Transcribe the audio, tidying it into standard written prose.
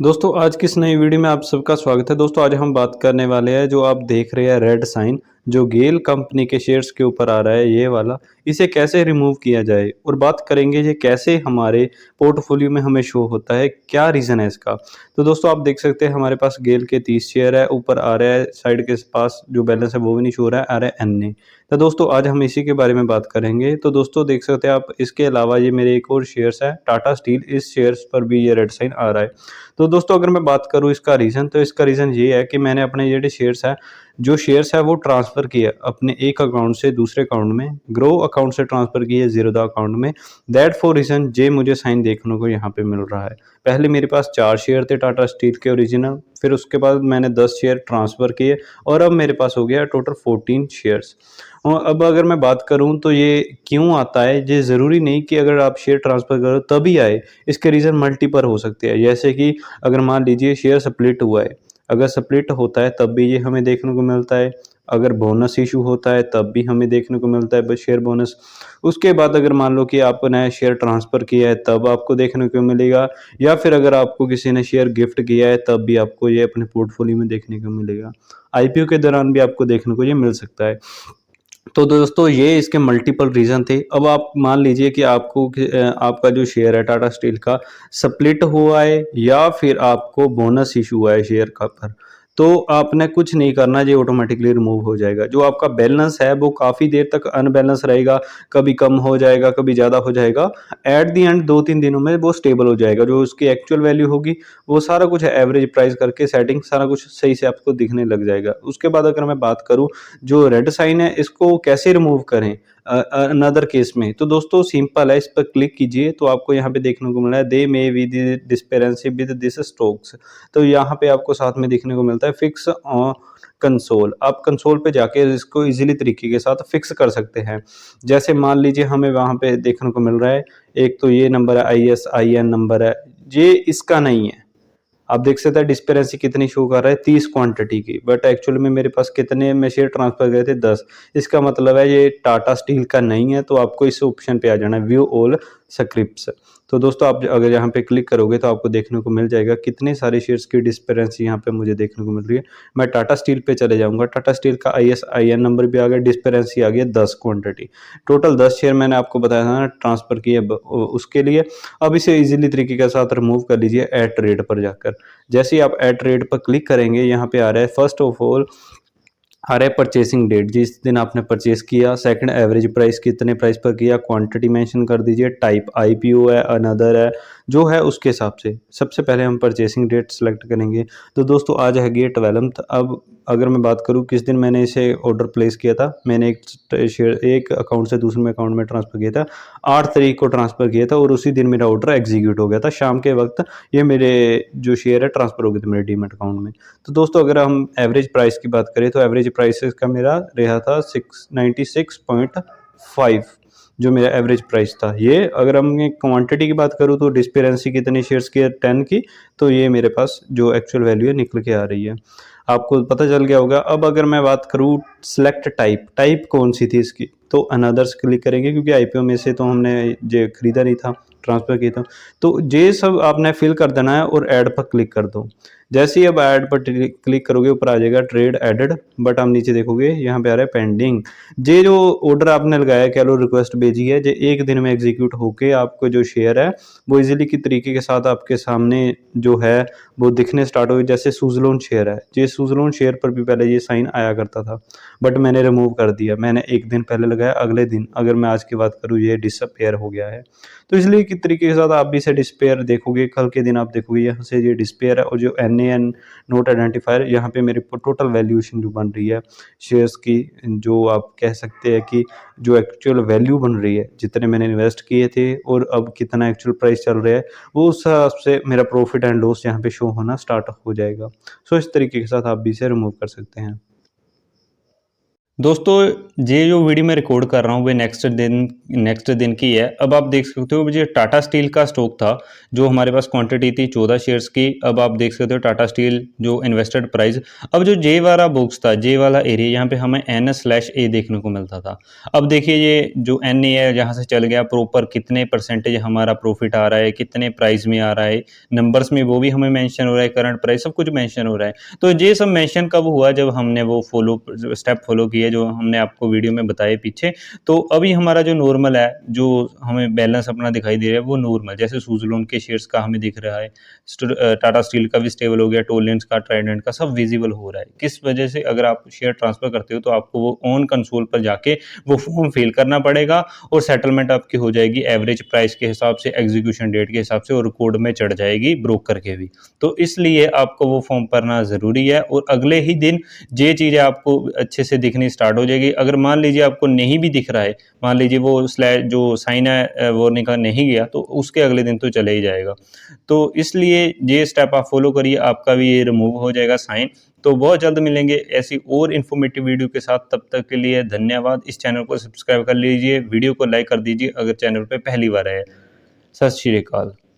दोस्तों आज की इस नई वीडियो में आप सबका स्वागत है। दोस्तों आज हम बात करने वाले हैं, जो आप देख रहे हैं रेड साइन जो गेल कंपनी के शेयर्स के ऊपर आ रहा है ये वाला, इसे कैसे रिमूव किया जाए और बात करेंगे ये कैसे हमारे पोर्टफोलियो में हमें शो होता है, क्या रीज़न है इसका। तो दोस्तों आप देख सकते हैं हमारे पास गेल के 30 शेयर है, ऊपर आ रहा है साइड के पास जो बैलेंस है वो भी नहीं शो हो रहा है, आ रहा है एनए। तो दोस्तों आज हम इसी के बारे में बात करेंगे। तो दोस्तों देख सकते हैं आप, इसके अलावा ये मेरे एक और शेयर्स है टाटा स्टील, इस शेयर्स पर भी ये रेड साइन आ रहा है। तो दोस्तों अगर मैं बात करूँ इसका रीज़न, तो इसका रीज़न ये है कि मैंने अपने जो शेयर्स है वो ट्रांसफ़र किए अपने एक अकाउंट से दूसरे अकाउंट में, ग्रो अकाउंट से ट्रांसफ़र किए ज़ीरोधा अकाउंट में। दैट फॉर रीज़न ये मुझे साइन देखने को यहाँ पे मिल रहा है। पहले मेरे पास 4 शेयर थे टाटा स्टील के ओरिजिनल, फिर उसके बाद मैंने 10 शेयर ट्रांसफ़र किए और अब मेरे पास हो गया टोटल 14 शेयर्स। अब अगर मैं बात करूँ तो ये क्यों आता है, ये ज़रूरी नहीं कि अगर आप शेयर ट्रांसफ़र करो तभी आए। इसके रीज़न मल्टीपल हो सकते हैं, जैसे कि अगर मान लीजिए शेयर स्प्लिट हुआ है, अगर स्प्लिट होता है तब भी ये हमें देखने को मिलता है। अगर बोनस इश्यू होता है तब भी हमें देखने को मिलता है शेयर बोनस। उसके बाद अगर मान लो कि आपने शेयर ट्रांसफ़र किया है तब आपको देखने को मिलेगा, या फिर अगर आपको किसी ने शेयर गिफ्ट किया है तब भी आपको ये अपने पोर्टफोलियो में देखने को मिलेगा। आईपीओ के दौरान भी आपको देखने को ये मिल सकता है। तो दोस्तों ये इसके मल्टीपल रीज़न थे। अब आप मान लीजिए कि आपका जो शेयर है टाटा स्टील का स्प्लिट हुआ है या फिर आपको बोनस इश्यू हुआ है शेयर का पर, तो आपने कुछ नहीं करना, ये ऑटोमेटिकली रिमूव हो जाएगा। जो आपका बैलेंस है वो काफ़ी देर तक अनबैलेंस रहेगा, कभी कम हो जाएगा, कभी ज़्यादा हो जाएगा। एट द एंड 2-3 दिनों में वो स्टेबल हो जाएगा। जो उसकी एक्चुअल वैल्यू होगी वो सारा कुछ एवरेज प्राइस करके सेटिंग सारा कुछ सही से आपको दिखने लग जाएगा। उसके बाद अगर मैं बात करूँ जो रेड साइन है इसको कैसे रिमूव करें अनदर केस में, तो दोस्तों सिंपल है, इस पर क्लिक कीजिए तो आपको यहाँ पे देखने को मिल रहा है दे मे विद डिस्पेरेंसी विद दिस स्टॉक्स। तो यहाँ पे आपको साथ में देखने को मिलता है फिक्स कंसोल। आप कंसोल पे जाके इसको इजीली तरीके के साथ फिक्स कर सकते हैं। जैसे मान लीजिए हमें वहाँ पे देखने को मिल रहा है, एक तो ये नंबर है ISIN नंबर है, ये इसका नहीं है। आप देख सकते हैं डिस्पेरेंसी कितनी शो कर रहा है 30 क्वांटिटी की, बट एक्चुअल में मेरे पास कितने में शेयर ट्रांसफर गए थे 10। इसका मतलब है ये टाटा स्टील का नहीं है, तो आपको इस ऑप्शन पे आ जाना है व्यू ऑल स्क्रिप्ट्स। तो दोस्तों आप अगर यहाँ पे क्लिक करोगे तो आपको देखने को मिल जाएगा कितने सारे शेयर्स की डिस्पेरेंसी यहाँ पे मुझे देखने को मिल रही है। मैं टाटा स्टील पे चले जाऊंगा, टाटा स्टील का ISIN नंबर भी आ गया, डिस्पेरेंसी आ गया 10 क्वांटिटी। टोटल 10 शेयर मैंने आपको बताया था ना ट्रांसफर किए उसके लिए। अब इसे इजीली तरीके के साथ रिमूव कर लीजिए एट रेट पर जाकर। जैसे ही आप एट रेट पर क्लिक करेंगे यहाँ पे आ रहा है फर्स्ट ऑफ ऑल आ रहा है परचेसिंग डेट, जिस दिन आपने परचेस किया, सेकंड एवरेज प्राइस कितने प्राइस पर किया, क्वांटिटी मेंशन कर दीजिए, टाइप IPO है अनदर है, जो है उसके हिसाब से। सबसे पहले हम परचेसिंग डेट सेलेक्ट करेंगे। तो दोस्तों आज है ये 12th। अब अगर मैं बात करूं किस दिन मैंने इसे ऑर्डर प्लेस किया था, मैंने एक अकाउंट से दूसरे अकाउंट में ट्रांसफ़र किया था, 8 तारीख को ट्रांसफ़र किया था और उसी दिन मेरा ऑर्डर एग्जीक्यूट हो गया था। शाम के वक्त ये मेरे जो शेयर है ट्रांसफ़र हो गए थे मेरे डीमैट अकाउंट में। तो दोस्तों अगर हम एवरेज प्राइस की बात करें तो एवरेज प्राइस का मेरा रहा था 696.5, जो मेरा एवरेज प्राइस था। ये अगर हम क्वांटिटी की बात करूँ तो डिस्पेरेंसी कितने शेयर्स की है 10 की, तो ये मेरे पास जो एक्चुअल वैल्यू है निकल के आ रही है, आपको पता चल गया होगा। अब अगर मैं बात करूँ सिलेक्ट टाइप कौन सी थी इसकी, तो अनदर्स क्लिक करेंगे क्योंकि IPO में से तो हमने ये खरीदा नहीं था, ट्रांसफ़र किया था। तो ये सब आपने फिल कर देना है और ऐड पर क्लिक कर दो। जैसे ही अब ऐड पर क्लिक करोगे ऊपर आ जाएगा ट्रेड एडेड, बट आप नीचे देखोगे यहाँ पे आ रहा है पेंडिंग। ये जो ऑर्डर आपने लगाया, कह लो रिक्वेस्ट भेजी है, ये एक दिन में एग्जीक्यूट होके आपको जो शेयर है वो इजीली की तरीके के साथ आपके सामने जो है वो दिखने स्टार्ट हो गए। जैसे सुजलोन शेयर है, ये सुजलोन शेयर पर भी पहले ये साइन आया करता था, बट मैंने रिमूव कर दिया। मैंने एक दिन पहले लगाया, अगले दिन अगर मैं आज की बात करूँ ये डिसअपेयर हो गया है। तो इसलिए किस तरीके के साथ आप भी इसे डिस्पेयर देखोगे, कल के दिन आप देखोगे यहाँ से ये डिस्पेयर है, और जो NAN नोट आइडेंटिफायर यहाँ पे मेरे टोटल वैल्यूएशन जो बन रही है शेयर्स की, जो आप कह सकते हैं कि जो एक्चुअल वैल्यू बन रही है, जितने मैंने इन्वेस्ट किए थे और अब कितना एक्चुअल प्राइस चल रहा है, वो उस हिसाब से मेरा प्रॉफिट एंड लॉस यहाँ पे शो होना स्टार्ट हो जाएगा। सो इस तरीके के साथ आप भी इसे रिमूव कर सकते हैं। दोस्तों, ये जो वीडियो मैं रिकॉर्ड कर रहा हूँ वो नेक्स्ट दिन की है। अब आप देख सकते हो मुझे टाटा स्टील का स्टॉक था, जो हमारे पास क्वांटिटी थी 14 शेयर्स की। अब आप देख सकते हो टाटा स्टील जो इन्वेस्टेड प्राइस, अब जो जे वाला बॉक्स था, जे वाला एरिया, यहाँ पे हमें एन/ए देखने को मिलता था। अब देखिए ये जो एन ए है, जहाँ से चल गया प्रॉपर कितने परसेंटेज हमारा प्रॉफिट आ रहा है, कितने प्राइस में आ रहा है, नंबर्स में वो भी हमें मेंशन हो रहा है, करंट प्राइस सब कुछ मेंशन हो रहा है। तो ये सब मेंशन कब हुआ, जब हमने वो स्टेप फॉलो किए जो हमने आपको वीडियो में बताए पीछे। तो अभी हमारा जो नॉर्मल है, जो हमें बैलेंस अपना दिखाई दे रहा है वो नॉर्मल, जैसे सुज़लोन के शेयर्स का हमें दिख रहा है, टाटा स्टील का भी स्टेबल हो गया, टोलेंट्स का, ट्राइडेंट का सब विजिबल हो रहा है। किस वजह से, अगर आप शेयर ट्रांसफर करते हो तो आपको वो ऑन कंसोल पर जाके वो फॉर्म फिल करना पड़ेगा और सेटलमेंट आपकी हो जाएगी एवरेज प्राइस के हिसाब से, एग्जीक्यूशन डेट के हिसाब से, और रिकॉर्ड में चढ़ जाएगी ब्रोकर के भी। तो इसलिए आपको वो फॉर्म भरना ज़रूरी है और अगले ही दिन ये चीज़ें आपको अच्छे से दिखनी स्टार्ट हो जाएगी। अगर मान लीजिए आपको नहीं भी दिख रहा है, मान लीजिए वो स्लैश जो साइन है वो नहीं गया, तो उसके अगले दिन तो चले ही जाएगा। तो इसलिए ये स्टेप आप फॉलो करिए, आपका भी ये रिमूव हो जाएगा साइन। तो बहुत जल्द मिलेंगे ऐसी और इन्फॉर्मेटिव वीडियो के साथ, तब तक के लिए धन्यवाद। इस चैनल को सब्सक्राइब कर लीजिए, वीडियो को लाइक कर दीजिए अगर चैनल पे पहली बार आए। सत श्री अकाल।